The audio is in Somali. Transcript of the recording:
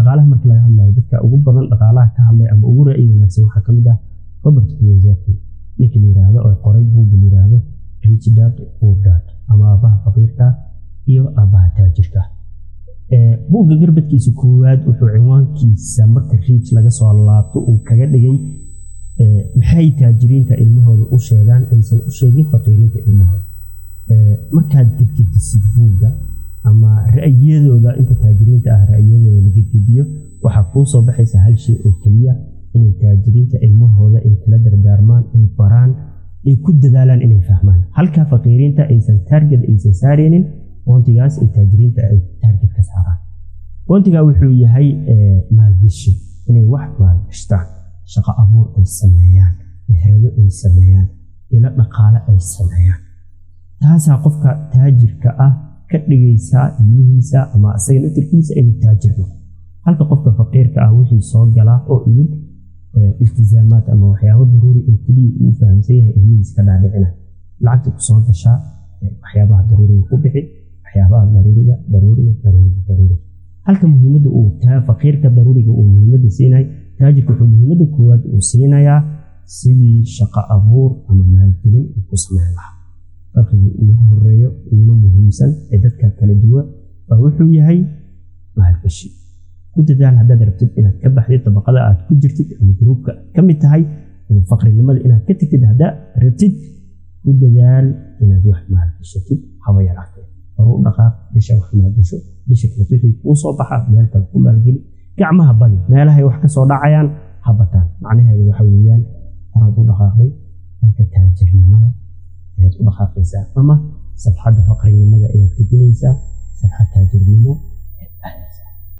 dhaqaalaha markii laga hadlayo dadka ugu badan dhaqaalaha ka hadlay ama ugu ra'yi wanaagsan waxaa ka mid ah Robert Kiyosaki ninka la yiraahdo oo qoray buug la yiraahdo Rich Dad Poor Dad ama aabaha faqiirka iyo aabaha taajirka. buugga garbadkiisa koowaad wuxuu cinwaankiisa marka Rich laga soo laabto uu kaga dhigay maxay taajiriinta ilmahooda u sheegaan aysan u sheegin faqiiriinta ilmahooda. markaad gedgedisid buugga ama ra'yiyadooda inta taajiriinta ah ra'yiyadooda la gedgediyo waxaa kuu soo baxaysa hal shay oo kaliya inay taajiriinta ilmahooda ay kala dardaarmaan ay baraan ay ku dadaalaan inay fahmaan halka faqiiriinta aysan target aysan saareenin wantigaas ay taajiriinta ay target ka saaraan. wantiga wuxuu yahay maalgashi inay wax maalgashtaan shaqo abuur ay sameeyaan meherado ay sameeyaan ila dhaqaale ay sameeyaan. taasaa qofka taajirka ah ka dhigaysa ilmihiisa ama asaga naftirkiisa inuu taajir noqdo halka qofka faqiirka ah wixii soo gala oo idin iltizaamaad ama waxyaabo daruuri oo kaliya uu fahamsan yahay ilmihiisa ka dhaadhicina lacagta ku soo gashaa waxyaabaha daruuriga ku bixi waxyaabaha daruuriga halka muhiimadda uu faqiirka daruuriga uu muhiimadda siinayo taajirka wuxuu muhiimadda koowaad uu siinayaa sidii shaqo abuur ama maalgelin uu ku sameyn lahaa. farqiga ugu horeeyo ugu muhiimsan ee dadka kala duwan wuxuu yahay maalgashi. ku dadaal haddaad rabtid inaad ka baxdid tabaqada aad ku jirtid ama gruubka ka mid tahay ama faqrinimada inaad ka tagtid haddaad rabtid ku dadaal inaad wax maalgashatid haba yaraatee hore u dhaqaaq bisha wax maalgasho bisha kale wixii kuu soo baxa meel kale ku maalgeli gacmaha badi meelahay wax ka soo dhacayaan habataan macnaheedu waxa weeyaan horaad u dhaqaaqday dhanka taajirnimada ayaad u dhaqaaqaysaa ama sabxadda faqrinimada ayaad ka dilaysaa sabxad taajirnimo